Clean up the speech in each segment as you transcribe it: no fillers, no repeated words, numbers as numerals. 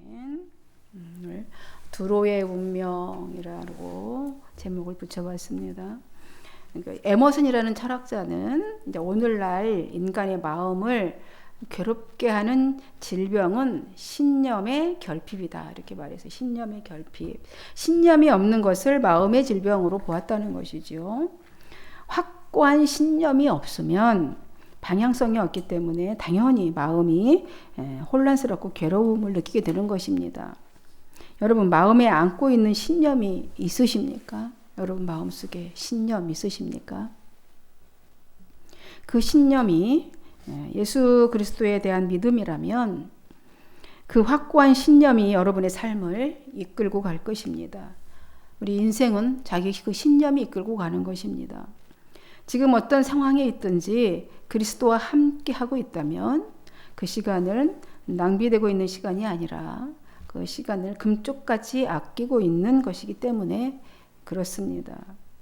아멘. 오늘 두로의 운명이라고 제목을 붙여봤습니다. 그러니까 에머슨이라는 철학자는 이제 오늘날 인간의 마음을 괴롭게 하는 질병은 신념의 결핍이다 이렇게 말해서 신념의 결핍, 신념이 없는 것을 마음의 질병으로 보았다는 것이죠. 확고한 신념이 없으면 방향성이 없기 때문에 당연히 마음이 혼란스럽고 괴로움을 느끼게 되는 것입니다. 여러분 마음에 안고 있는 신념이 있으십니까? 여러분 마음속에 신념 있으십니까? 그 신념이 예수 그리스도에 대한 믿음이라면 그 확고한 신념이 여러분의 삶을 이끌고 갈 것입니다. 우리 인생은 자기 그 신념이 이끌고 가는 것입니다. 지금 어떤 상황에 있든지 그리스도와 함께 하고 있다면 그 시간은 낭비되고 있는 시간이 아니라 그 시간을 금쪽같이 아끼고 있는 것이기 때문에 그렇습니다.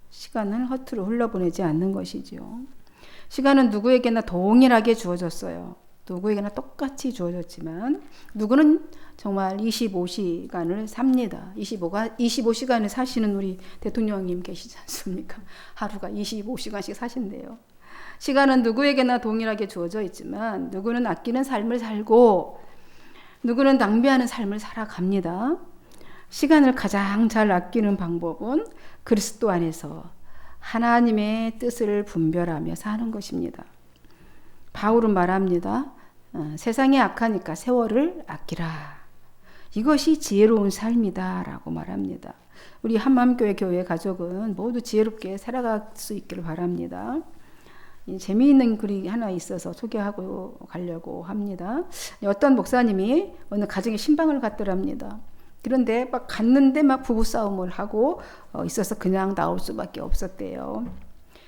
시간을 허투루 흘러보내지 않는 것이죠. 시간은 누구에게나 동일하게 주어졌어요. 누구에게나 똑같이 주어졌지만 누구는 정말 25시간을 삽니다. 25시간을 사시는 우리 대통령님 계시지 않습니까? 하루가 25시간씩 사신대요. 시간은 누구에게나 동일하게 주어져 있지만 누구는 아끼는 삶을 살고 누구는 낭비하는 삶을 살아갑니다. 시간을 가장 잘 아끼는 방법은 그리스도 안에서 하나님의 뜻을 분별하며 사는 것입니다. 바울은 말합니다. 세상이 악하니까 세월을 아끼라. 이것이 지혜로운 삶이다 라고 말합니다. 우리 한마음교회 교회 가족은 모두 지혜롭게 살아갈 수 있기를 바랍니다. 재미있는 글이 하나 있어서 소개하고 가려고 합니다. 어떤 목사님이 어느 가정에 신방을 갔더랍니다. 그런데 막 갔는데 막 부부싸움을 하고 있어서 그냥 나올 수밖에 없었대요.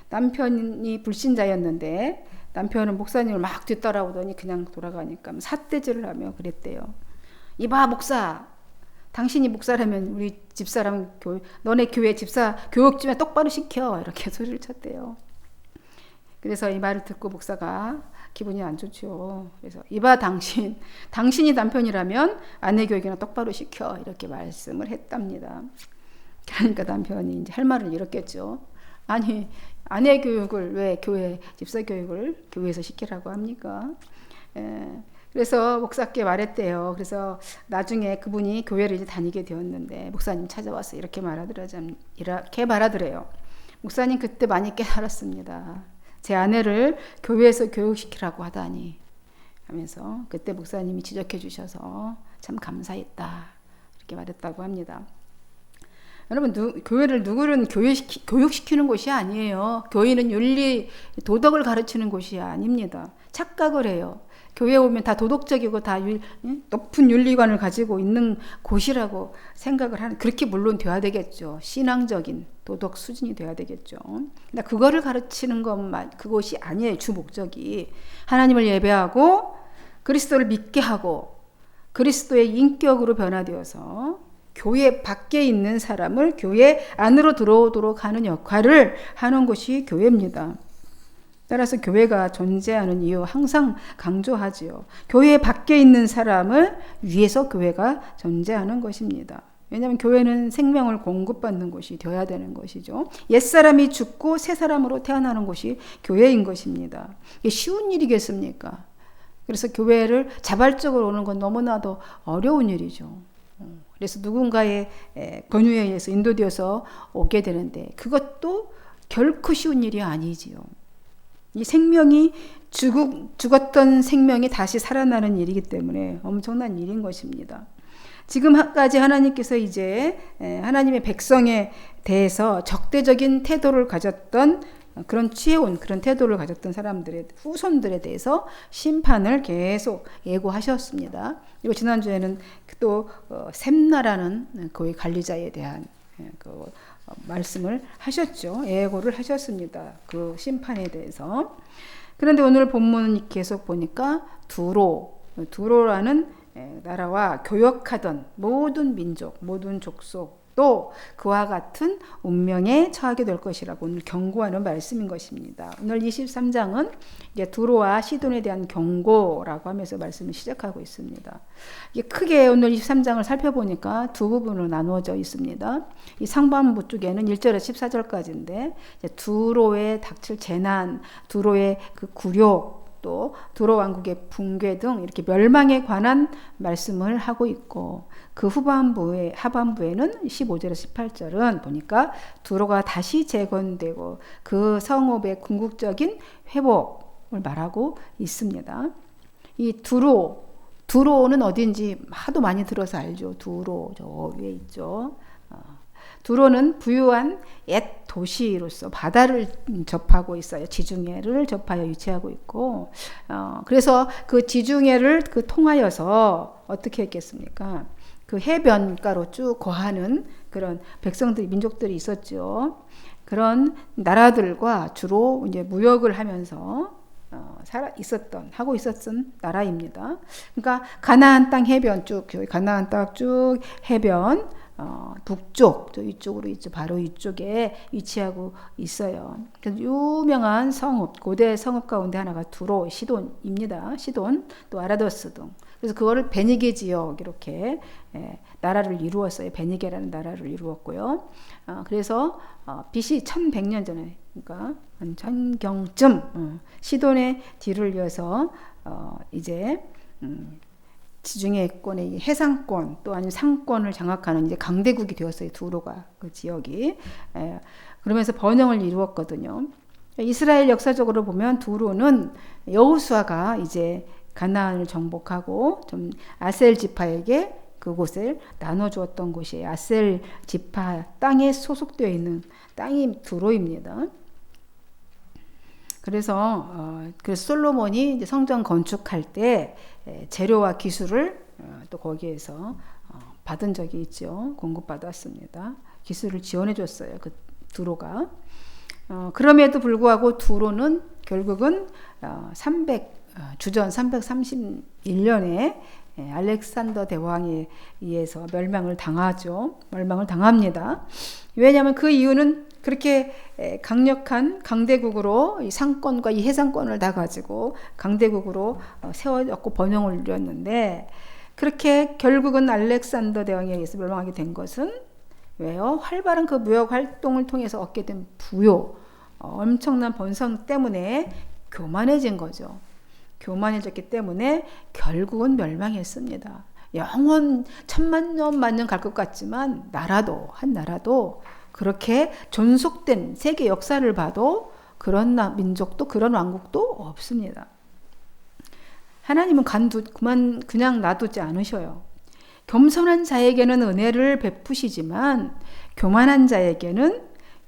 남편이 불신자였는데 남편은 목사님을 막 뒤따라오더니 그냥 돌아가니까 삿대질을 하며 그랬대요. 이봐 목사, 당신이 목사라면 우리 집사람 너네 교회 집사 교육 좀 똑바로 시켜 이렇게 소리를 쳤대요. 그래서 이 말을 듣고 목사가 기분이 안 좋죠. 그래서 이봐 당신이 남편이라면 아내 교육이나 똑바로 시켜 이렇게 말씀을 했답니다. 그러니까 남편이 이제 할 말을 잃었겠죠. 아니 아내 교육을 왜 집사 교육을 교회에서 시키라고 합니까? 그래서 목사께 말했대요. 그래서 나중에 그분이 교회를 이제 다니게 되었는데 목사님 찾아와서 이렇게 말하더래요. 목사님 그때 많이 깨달았습니다. 제 아내를 교회에서 교육시키라고 하다니 하면서 그때 목사님이 지적해 주셔서 참 감사했다 이렇게 말했다고 합니다. 여러분 교회를 누구는 교육시키는 곳이 아니에요. 교회는 윤리 도덕을 가르치는 곳이 아닙니다. 착각을 해요. 교회에 오면 다 도덕적이고 다 높은 윤리관을 가지고 있는 곳이라고 생각을 하는, 그렇게 물론 돼야 되겠죠. 신앙적인 도덕 수준이 돼야 되겠죠. 근데 그거를 가르치는 것만 그것이 아니에요. 주 목적이 하나님을 예배하고 그리스도를 믿게 하고 그리스도의 인격으로 변화되어서 교회 밖에 있는 사람을 교회 안으로 들어오도록 하는 역할을 하는 것이 교회입니다. 따라서 교회가 존재하는 이유 항상 강조하지요. 교회 밖에 있는 사람을 위해서 교회가 존재하는 것입니다. 왜냐하면 교회는 생명을 공급받는 곳이 되어야 되는 것이죠. 옛사람이 죽고 새 사람으로 태어나는 곳이 교회인 것입니다. 이게 쉬운 일이겠습니까? 그래서 교회를 자발적으로 오는 건 너무나도 어려운 일이죠. 그래서 누군가의 권유에 의해서 인도되어서 오게 되는데 그것도 결코 쉬운 일이 아니지요. 이 생명이 죽었던 생명이 다시 살아나는 일이기 때문에 엄청난 일인 것입니다. 지금까지 하나님께서 이제 하나님의 백성에 대해서 적대적인 태도를 가졌던 취해온 그런 태도를 가졌던 사람들의 후손들에 대해서 심판을 계속 예고하셨습니다. 그리고 지난주에는 또 셈나라는 교회 관리자에 대한 말씀을 하셨죠. 예고를 하셨습니다. 그 심판에 대해서. 그런데 오늘 본문 계속 보니까 두로라는 나라와 교역하던 모든 민족, 모든 족속, 또 그와 같은 운명에 처하게 될 것이라고 오늘 경고하는 말씀인 것입니다. 오늘 23장은 이제 두로와 시돈에 대한 경고라고 하면서 말씀을 시작하고 있습니다. 이게 크게 오늘 23장을 살펴보니까 두 부분으로 나누어져 있습니다. 이 상반부 쪽에는 1절에서 14절까지인데 두로에 닥칠 재난, 두로의 그 굴욕, 또 두로 왕국의 붕괴 등 이렇게 멸망에 관한 말씀을 하고 있고, 그 하반부에는 15절에서 18절은 보니까 두로가 다시 재건되고 그 성읍의 궁극적인 회복을 말하고 있습니다. 이 두로는 어딘지 하도 많이 들어서 알죠. 두로 저 위에 있죠. 두로는 부유한 옛 도시로서 바다를 접하고 있어요. 지중해를 접하여 위치하고 있고, 그래서 그 지중해를 통하여서 어떻게 했겠습니까? 그 해변가로 쭉 거하는 그런 백성들, 민족들이 있었죠. 그런 나라들과 주로 이제 무역을 하면서 하고 있었던 나라입니다. 그러니까 가나안 땅 해변 쭉, 가나안 땅 쭉 해변, 북쪽, 이쪽으로 있죠. 바로 이쪽에 위치하고 있어요. 그래서 유명한 성읍, 고대 성읍 가운데 하나가 두로, 시돈입니다. 시돈, 또 아라도스 등. 그래서 그거를 베니게 지역 이렇게 나라를 이루었어요. 베니게라는 나라를 이루었고요. 그래서 BC 1100년 전에, 그러니까 한 전경쯤 시돈의 뒤를 이어서 이제 지중해권의 해상권 또 아니면 상권을 장악하는 이제 강대국이 되었어요. 두로가 그 지역이. 그러면서 번영을 이루었거든요. 이스라엘 역사적으로 보면 두로는 여호수아가 이제 가나안을 정복하고 좀 아셀 지파에게 그곳을 나눠주었던 곳이에요. 아셀 지파 땅에 소속되어 있는 땅이 두로입니다. 그래서 솔로몬이 이제 성전 건축할 때 재료와 기술을 또 거기에서 받은 적이 있죠. 공급받았습니다. 기술을 지원해 줬어요. 그 두로가. 그럼에도 불구하고 두로는 결국은 주전 331년에 알렉산더 대왕에 의해서 멸망을 당합니다. 왜냐하면 그 이유는 그렇게 강력한 강대국으로 이 상권과 이 해상권을 다 가지고 강대국으로 세워졌고 번영을 이뤘는데, 그렇게 결국은 알렉산더 대왕에 의해서 멸망하게 된 것은 왜요? 활발한 그 무역 활동을 통해서 얻게 된 부요, 엄청난 번성 때문에 교만해진 거죠. 교만해졌기 때문에 결국은 멸망했습니다. 영원 1000만 년 만년 갈 것 같지만 한 나라도 그렇게 존속된 세계 역사를 봐도 그런 민족도 그런 왕국도 없습니다. 하나님은 그냥 놔두지 않으셔요. 겸손한 자에게는 은혜를 베푸시지만 교만한 자에게는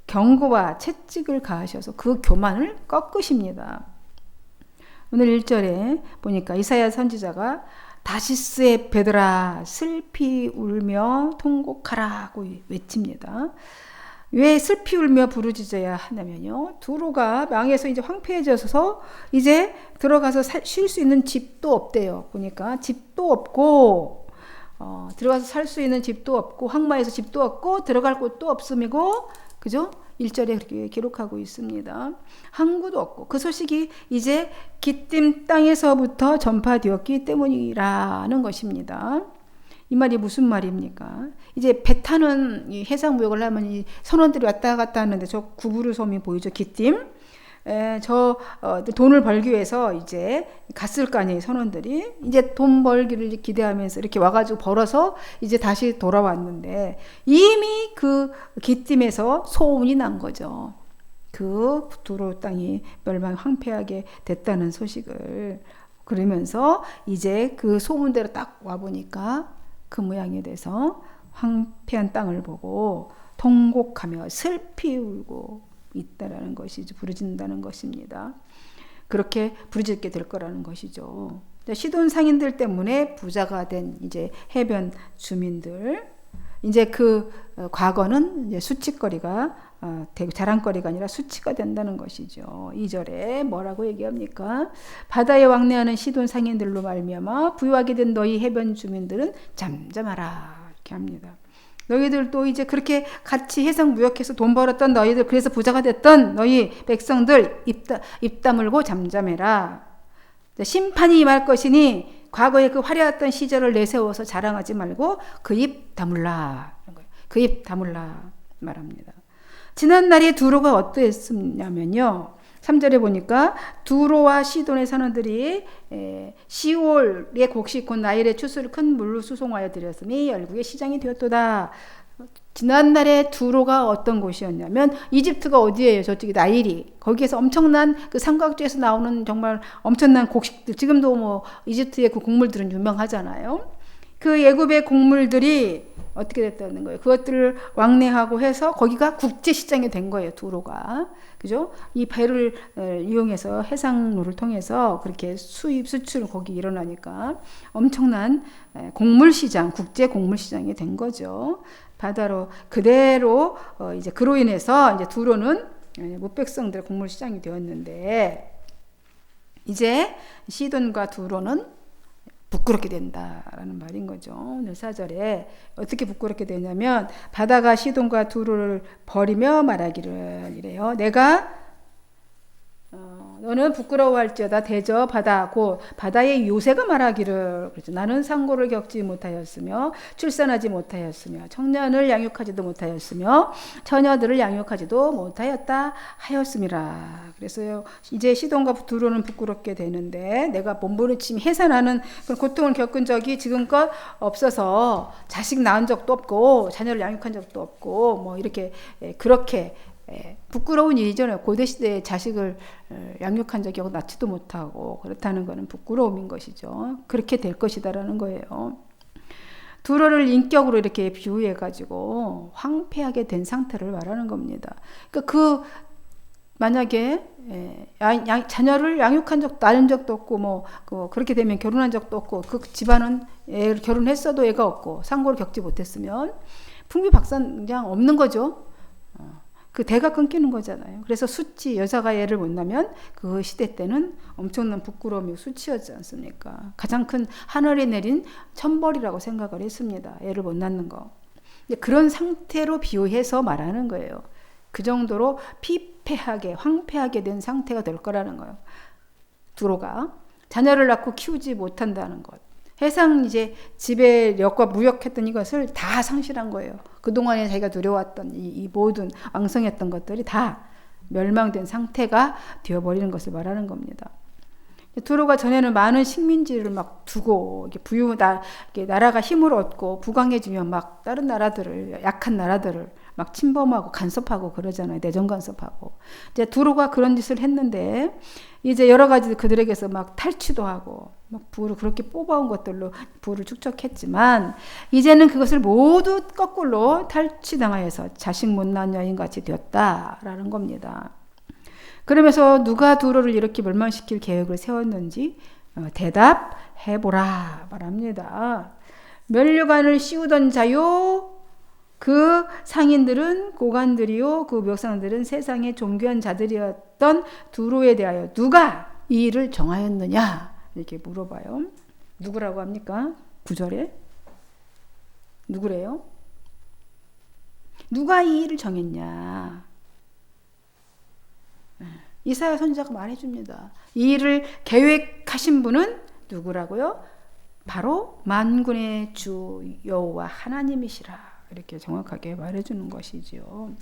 경고와 채찍을 가하셔서 그 교만을 꺾으십니다. 오늘 1절에 보니까 이사야 선지자가 다시스의 베드라 슬피 울며 통곡하라고 외칩니다. 왜 슬피 울며 부르짖어야 하냐면요, 두로가 망해서 이제 황폐해져서 이제 들어가서 쉴 수 있는 집도 없대요. 보니까 집도 없고 들어가서 살 수 있는 집도 없고 황마에서 집도 없고 들어갈 곳도 없음이고, 그죠? 1절에 그렇게 기록하고 있습니다. 항구도 없고 그 소식이 이제 기띔 땅에서부터 전파되었기 때문이라는 것입니다. 이 말이 무슨 말입니까? 이제 배 타는 이 해상 무역을 하면 이 선원들이 왔다 갔다 하는데 저 구부르 섬이 보이죠? 기띔. 돈을 벌기 위해서 이제 갔을 거 아니에요, 선원들이. 이제 돈 벌기를 기대하면서 이렇게 와가지고 벌어서 이제 다시 돌아왔는데 이미 그 기띔에서 소문이 난 거죠. 그 두로 땅이 멸망 황폐하게 됐다는 소식을. 그러면서 이제 그 소문대로 딱 와보니까 그 모양이 돼서 황폐한 땅을 보고 통곡하며 슬피 울고 있다라는 것이죠. 부르짖는다는 것입니다. 그렇게 부르짖게 될 거라는 것이죠. 시돈 상인들 때문에 부자가 된 이제 해변 주민들, 이제 그 과거는 이제 수치거리가 자랑거리가 아니라 수치가 된다는 것이죠. 2절에 뭐라고 얘기합니까? 바다에 왕래하는 시돈 상인들로 말미암아 부유하게 된 너희 해변 주민들은 잠잠하라, 이렇게 합니다. 너희들도 이제 그렇게 같이 해상 무역해서 돈 벌었던 너희들, 그래서 부자가 됐던 너희 백성들 입 다물고 잠잠해라. 심판이 임할 것이니 과거에 그 화려했던 시절을 내세워서 자랑하지 말고 그 입 다물라. 그 입 다물라 말합니다. 지난날의 두로가 어떠했냐면요. 3절에 보니까 두로와 시돈의 선원들이 시올의 곡식 곧 나일의 추수를 큰 물로 수송하여 들였으니 열국의 시장이 되었도다. 지난날에 두로가 어떤 곳이었냐면 이집트가 어디예요? 저쪽이 나일이. 거기에서 엄청난 그 삼각지에서 나오는 정말 엄청난 곡식들, 지금도 뭐 이집트의 그 곡물들은 유명하잖아요. 그 애굽의 곡물들이 어떻게 됐다는 거예요? 그것들을 왕래하고 해서 거기가 국제시장이 된 거예요, 두로가. 그죠? 이 배를 이용해서 해상로를 통해서 그렇게 수입, 수출 거기 일어나니까 엄청난 곡물시장, 국제 곡물시장이 된 거죠. 바다로 그대로 이제 그로 인해서 이제 두로는 무백성들의 곡물시장이 되었는데 이제 시돈과 두로는 부끄럽게 된다라는 말인 거죠. 오늘 4절에 어떻게 부끄럽게 되냐면 바다가 시돈과 두로를 버리며 말하기를 이래요. 내가 너는 부끄러워할지어다 대저 바다 곧 바다의 요새가 말하기를 그렇죠. 나는 상고를 겪지 못하였으며 출산하지 못하였으며 청년을 양육하지도 못하였으며 처녀들을 양육하지도 못하였다 하였음이라. 그래서요 이제 시돈과 두로는 부끄럽게 되는데 내가 몸부림치며 해산하는 그런 고통을 겪은 적이 지금껏 없어서 자식 낳은 적도 없고 자녀를 양육한 적도 없고 뭐 이렇게 그렇게 부끄러운 일이잖아요. 고대시대에 자식을 양육한 적이 없고 낳지도 못하고 그렇다는 것은 부끄러움인 것이죠. 그렇게 될 것이다라는 거예요. 두로를 인격으로 이렇게 비유해가지고 황폐하게 된 상태를 말하는 겁니다. 그러니까 만약에 자녀를 양육한 적도 낳은 적도 없고 뭐 그렇게 되면 결혼한 적도 없고 그 집안은 결혼했어도 애가 없고 상고를 겪지 못했으면 풍비박산장 없는 거죠. 그 대가 끊기는 거잖아요. 그래서 수치, 여자가 애를 못 낳으면 그 시대 때는 엄청난 부끄러움이 수치였지 않습니까? 가장 큰 하늘에 내린 천벌이라고 생각을 했습니다. 애를 못 낳는 거. 그런 상태로 비유해서 말하는 거예요. 그 정도로 피폐하게, 황폐하게 된 상태가 될 거라는 거예요. 두로가 자녀를 낳고 키우지 못한다는 것. 해상 이제 지배력과 무역했던 이것을 다 상실한 거예요. 그동안에 자기가 누려왔던 이 모든 왕성했던 것들이 다 멸망된 상태가 되어버리는 것을 말하는 겁니다. 두로가 전에는 많은 식민지를 막 두고 이렇게 나라가 힘을 얻고 부강해지면 막 다른 나라들을 약한 나라들을 막 침범하고 간섭하고 그러잖아요. 내정 간섭하고. 이제 두로가 그런 짓을 했는데 이제 여러 가지 그들에게서 막 탈취도 하고 막 부를 그렇게 뽑아온 것들로 부를 축적했지만 이제는 그것을 모두 거꾸로 탈취당하여서 자식 못 낳은 여인같이 되었다라는 겁니다. 그러면서 누가 두로를 이렇게 멸망시킬 계획을 세웠는지 대답해보라 말합니다. 면류관을 씌우던 자요 그 상인들은 고관들이요 그 묘상들은 세상의 존귀한 자들이었던 두로에 대하여 누가 이 일을 정하였느냐 이렇게 물어봐요. 누구라고 합니까? 9절에 누구래요? 누가 이 일을 정했냐? 이사야 선지자가 말해줍니다. 이 일을 계획하신 분은 누구라고요? 바로 만군의 주 여호와 하나님이시라. 이렇게 정확하게 말해주는 것이지요.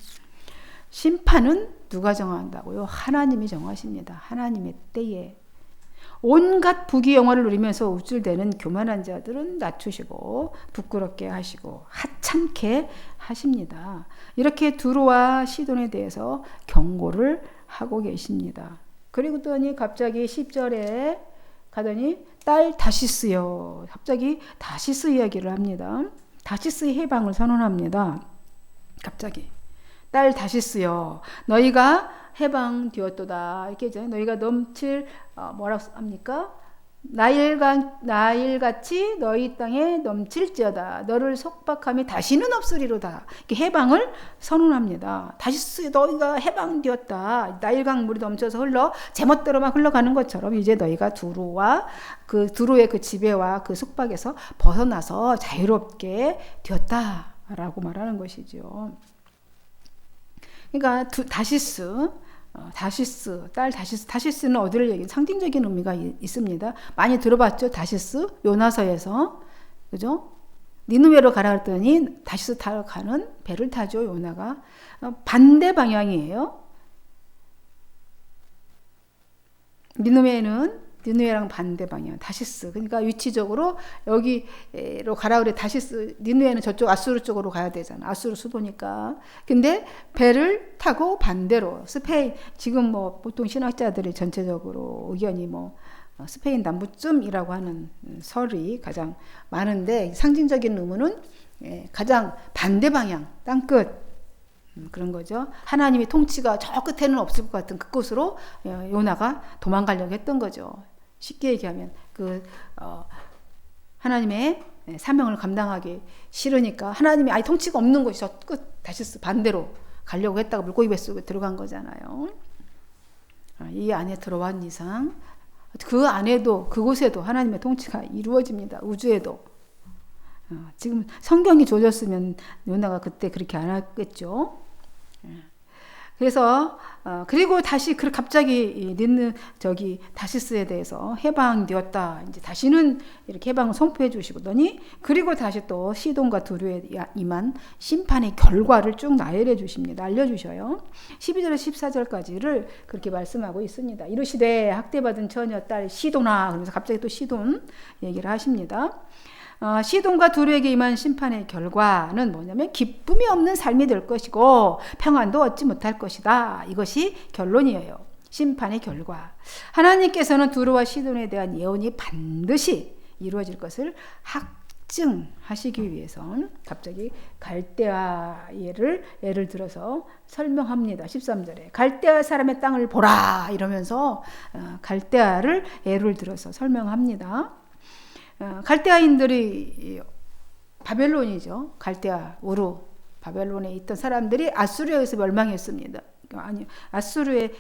심판은 누가 정한다고요? 하나님이 정하십니다. 하나님의 때에. 온갖 부귀 영화를 누리면서 우쭐대는 교만한 자들은 낮추시고 부끄럽게 하시고 하찮게 하십니다. 이렇게 두로와 시돈에 대해서 경고를 하고 계십니다. 그리고 또니 갑자기 10절에 가더니 딸 다시스요. 갑자기 다시스 이야기를 합니다. 다시스의 해방을 선언합니다. 갑자기 딸 다시스요. 너희가 해방되었도다. 이렇게 이제 너희가 넘칠 뭐라고 합니까? 나일같이 너희 땅에 넘칠지어다. 너를 속박함이 다시는 없으리로다. 이렇게 해방을 선언합니다. 다시스 너희가 해방되었다. 나일강 물이 넘쳐서 흘러 제멋대로만 흘러가는 것처럼 이제 너희가 두로와 그 두로의 그 지배와 그 속박에서 벗어나서 자유롭게 되었다. 라고 말하는 것이죠. 그러니까 다시스, 딸 다시스는 어디를 얘기해? 상징적인 의미가 있습니다. 많이 들어봤죠? 다시스, 요나서에서. 그죠? 니느웨로 가라 했더니 다시스 타러 가는 배를 타죠, 요나가. 반대 방향이에요. 니느웨랑 반대 방향, 다시스. 그러니까 위치적으로 여기로 가라 그래. 다시스, 니느웨는 저쪽 아수르 쪽으로 가야 되잖아. 아수르 수도니까. 근데 배를 타고 반대로 스페인, 지금 뭐 보통 신학자들이 전체적으로 의견이 뭐 스페인 남부쯤이라고 하는 설이 가장 많은데, 상징적인 의무는 가장 반대 방향, 땅끝. 그런 거죠. 하나님의 통치가 저 끝에는 없을 것 같은 그곳으로 요나가 도망가려고 했던 거죠. 쉽게 얘기하면 하나님의 사명을 감당하기 싫으니까 하나님이 아예 통치가 없는 곳이 저 끝 다시스 반대로 가려고 했다가 물고기 뱃속에 들어간 거잖아요. 이 안에 들어간 이상 그 안에도 그곳에도 하나님의 통치가 이루어집니다. 우주에도. 지금 성경이 조졌으면 요나가 그때 그렇게 안 하겠죠. 그래서 그리고 다시 갑자기 다시스에 대해서 해방되었다. 이제 다시는 이렇게 해방을 선포해 주시더니, 그리고 다시 또 시돈과 두루에 임한 심판의 결과를 쭉 나열해 주십니다. 알려주셔요. 12절에서 14절까지를 그렇게 말씀하고 있습니다. 이르시되 학대받은 처녀 딸 시돈아, 그러면서 갑자기 또 시돈 얘기를 하십니다. 시돈과 두루에게 임한 심판의 결과는 뭐냐면 기쁨이 없는 삶이 될 것이고 평안도 얻지 못할 것이다. 이것이 결론이에요. 심판의 결과. 하나님께서는 두루와 시돈에 대한 예언이 반드시 이루어질 것을 확증하시기 위해서 갑자기 갈대아 예를 들어서 설명합니다. 13절에 갈대아 사람의 땅을 보라 이러면서 갈대아를 예를 들어서 설명합니다. 갈대아인들이 바벨론이죠. 갈대아, 우루, 바벨론에 있던 사람들이 아수르에 의해서 멸망했습니다. 아니, 아수르에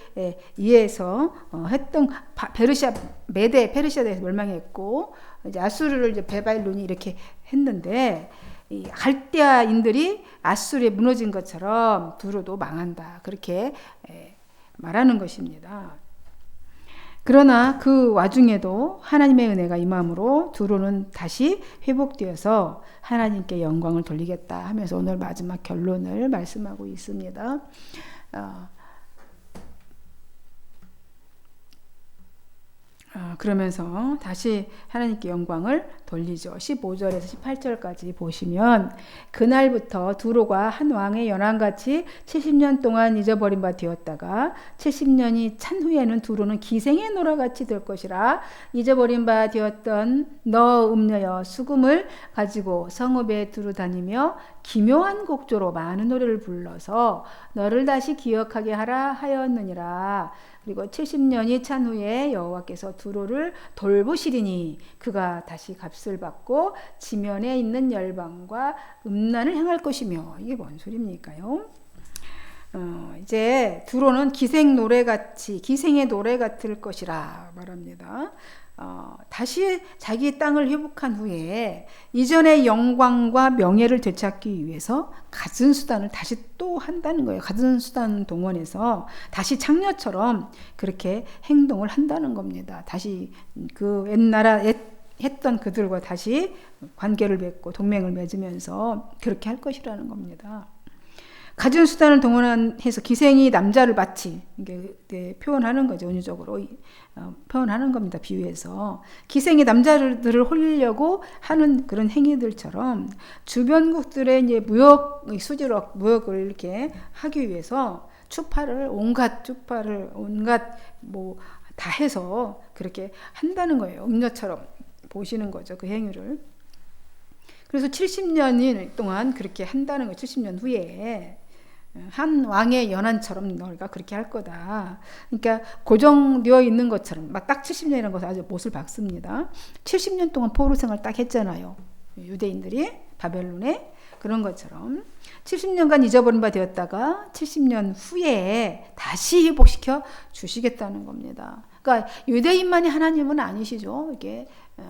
의해서 했던 페르시아에 대해서 멸망했고, 이제 아수르를 이제 바벨론이 이렇게 했는데, 이 갈대아인들이 아수르에 무너진 것처럼 두루도 망한다. 그렇게 말하는 것입니다. 그러나 그 와중에도 하나님의 은혜가 임함으로 두루는 다시 회복되어서 하나님께 영광을 돌리겠다 하면서 오늘 마지막 결론을 말씀하고 있습니다. 그러면서 다시 하나님께 영광을 돌리죠. 15절에서 18절까지 보시면 그날부터 두루가 한 왕의 연왕같이 70년 동안 잊어버린 바 되었다가 70년이 찬 후에는 두루는 기생의 노라같이 될 것이라. 잊어버린 바 되었던 너 음녀여 수금을 가지고 성읍에 두루 다니며 기묘한 곡조로 많은 노래를 불러서 너를 다시 기억하게 하라 하였느니라. 그리고 70년이 찬 후에 여호와께서 두루를 돌보시리니 그가 다시 값을 받고 지면에 있는 열방과 음란을 행할 것이며. 이게 뭔 소리입니까요? 이제 두루는 기생의 노래 같을 것이라 말합니다. 다시 자기 땅을 회복한 후에 이전의 영광과 명예를 되찾기 위해서 갖은 수단을 다시 또 한다는 거예요. 갖은 수단 동원해서 다시 창녀처럼 그렇게 행동을 한다는 겁니다. 다시 그 옛날에 했던 그들과 다시 관계를 맺고 동맹을 맺으면서 그렇게 할 것이라는 겁니다. 가진 수단을 동원해서 기생이 남자를 마치 이게 표현하는 거죠. 은유적으로 표현하는 겁니다. 비유해서 기생이 남자들을 홀리려고 하는 그런 행위들처럼 주변국들의 이제 무역을 이렇게 하기 위해서 온갖 뭐 다 해서 그렇게 한다는 거예요. 음녀처럼 보시는 거죠. 그 행위를. 그래서 70년 동안 그렇게 한다는 거예요. 70년 후에. 한 왕의 연한처럼 너희가 그렇게 할 거다. 그러니까 고정되어 있는 것처럼 막 딱 70년이라는 것을 아주 못을 박습니다. 70년 동안 포로 생활 딱 했잖아요. 유대인들이 바벨론에. 그런 것처럼 70년간 잊어버린 바 되었다가 70년 후에 다시 회복시켜 주시겠다는 겁니다. 그러니까 유대인만이 하나님은 아니시죠. 이게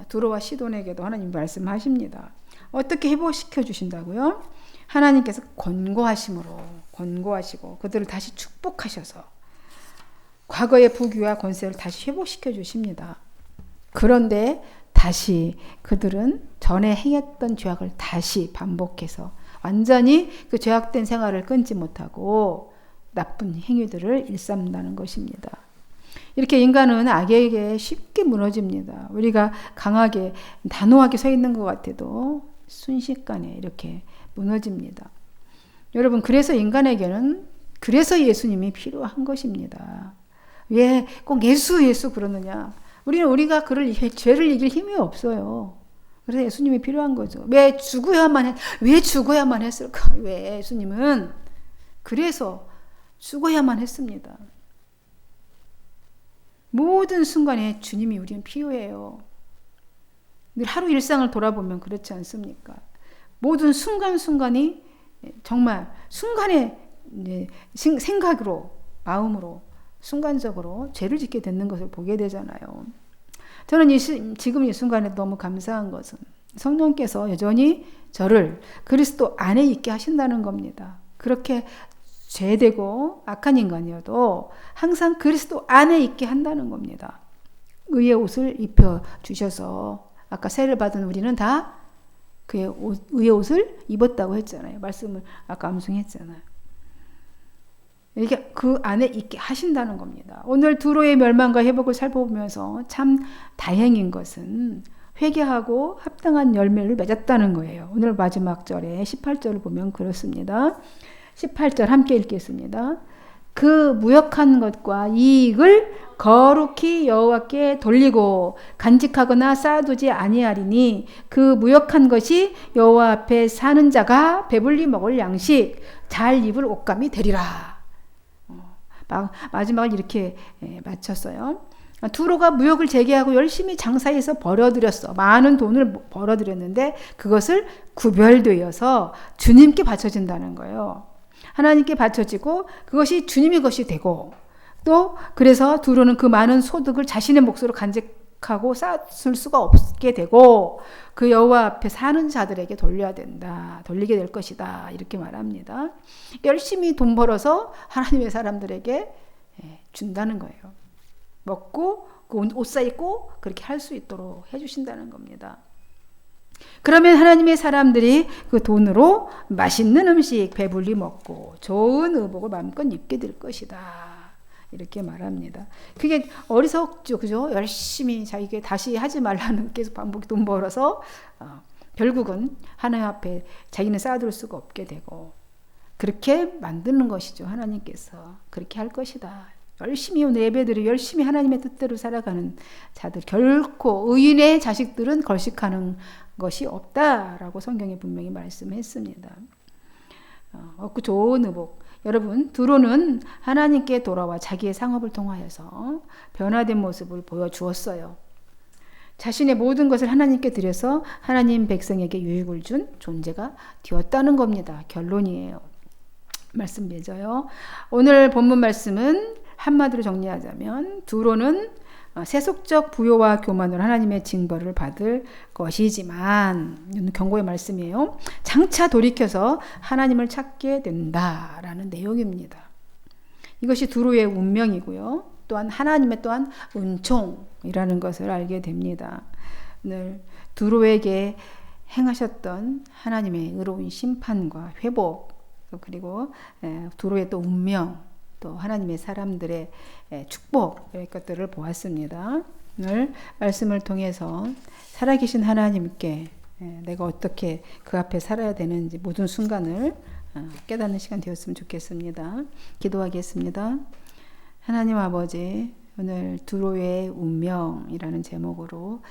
두로와 시돈에게도 하나님 말씀하십니다. 어떻게 회복시켜 주신다고요? 하나님께서 권고하시고 그들을 다시 축복하셔서 과거의 부귀와 권세를 다시 회복시켜 주십니다. 그런데 다시 그들은 전에 행했던 죄악을 다시 반복해서 완전히 그 죄악된 생활을 끊지 못하고 나쁜 행위들을 일삼는다는 것입니다. 이렇게 인간은 악에게 쉽게 무너집니다. 우리가 강하게 단호하게 서 있는 것 같아도 순식간에 이렇게 무너집니다. 여러분, 그래서 인간에게는 그래서 예수님이 필요한 것입니다. 왜 꼭 예수 그러느냐? 우리가 죄를 이길 힘이 없어요. 그래서 예수님이 필요한 거죠. 왜 죽어야만 했을까? 왜 예수님은 그래서 죽어야만 했습니다. 모든 순간에 주님이 우리는 필요해요. 늘 하루 일상을 돌아보면 그렇지 않습니까? 모든 순간순간이 정말 순간에 생각으로, 마음으로 순간적으로 죄를 짓게 되는 것을 보게 되잖아요. 저는 지금 이 순간에 너무 감사한 것은 성령께서 여전히 저를 그리스도 안에 있게 하신다는 겁니다. 그렇게 죄되고 악한 인간이어도 항상 그리스도 안에 있게 한다는 겁니다. 의의 옷을 입혀주셔서 아까 세례를 받은 우리는 다 그의 의의 옷을 입었다고 했잖아요. 말씀을 아까 암송했잖아요. 이게 그 안에 있게 하신다는 겁니다. 오늘 두로의 멸망과 회복을 살펴보면서 참 다행인 것은 회개하고 합당한 열매를 맺었다는 거예요. 오늘 마지막 절에 18절을 보면 그렇습니다. 18절 함께 읽겠습니다. 그 무역한 것과 이익을 거룩히 여호와께 돌리고 간직하거나 쌓아두지 아니하리니 그 무역한 것이 여호와 앞에 사는 자가 배불리 먹을 양식 잘 입을 옷감이 되리라. 마지막을 이렇게 마쳤어요. 두로가 무역을 재개하고 열심히 장사해서 벌어들였어. 많은 돈을 벌어들였는데 그것을 구별되어서 주님께 바쳐진다는 거예요. 하나님께 바쳐지고 그것이 주님의 것이 되고 또 그래서 두로는 그 많은 소득을 자신의 몫으로 간직하고 쌓을 수가 없게 되고 그 여호와 앞에 사는 자들에게 돌리게 될 것이다. 이렇게 말합니다. 열심히 돈 벌어서 하나님의 사람들에게 준다는 거예요. 먹고 옷 사입고 그렇게 할 수 있도록 해주신다는 겁니다. 그러면 하나님의 사람들이 그 돈으로 맛있는 음식 배불리 먹고 좋은 의복을 마음껏 입게 될 것이다. 이렇게 말합니다. 그게 어리석죠. 그죠? 열심히 자기에게 다시 하지 말라는 계속 반복 돈 벌어서 결국은 하나님 앞에 자기는 쌓아둘 수가 없게 되고 그렇게 만드는 것이죠. 하나님께서 그렇게 할 것이다. 열심히 온 예배들이 열심히 하나님의 뜻대로 살아가는 자들 결코 의인의 자식들은 걸식하는 것이 없다라고 성경에 분명히 말씀했습니다. 없고 좋은 의복. 여러분 두로는 하나님께 돌아와 자기의 상업을 통하여서 변화된 모습을 보여주었어요. 자신의 모든 것을 하나님께 드려서 하나님 백성에게 유익을 준 존재가 되었다는 겁니다. 결론이에요. 말씀 맺어요. 오늘 본문 말씀은 한마디로 정리하자면 두로는 세속적 부요와 교만으로 하나님의 징벌을 받을 것이지만 경고의 말씀이에요. 장차 돌이켜서 하나님을 찾게 된다라는 내용입니다. 이것이 두로의 운명이고요. 또한 하나님의 또한 은총이라는 것을 알게 됩니다. 오늘 두로에게 행하셨던 하나님의 의로운 심판과 회복 그리고 두로의 또 운명 또 하나님의 사람들의 축복 이런 것들을 보았습니다. 오늘 말씀을 통해서 살아계신 하나님께 내가 어떻게 그 앞에 살아야 되는지 모든 순간을 깨닫는 시간 되었으면 좋겠습니다. 기도하겠습니다. 하나님 아버지 오늘 두로의 운명이라는 제목으로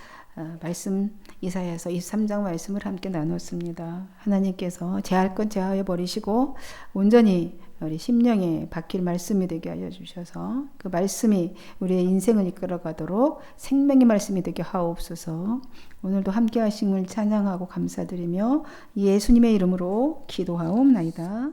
말씀 이사야서 23장 말씀을 함께 나눴습니다. 하나님께서 제할 것 제하여 버리시고 온전히 우리 심령에 박힐 말씀이 되게 하여 주셔서 그 말씀이 우리의 인생을 이끌어가도록 생명의 말씀이 되게 하옵소서. 오늘도 함께 하심을 찬양하고 감사드리며 예수님의 이름으로 기도하옵나이다.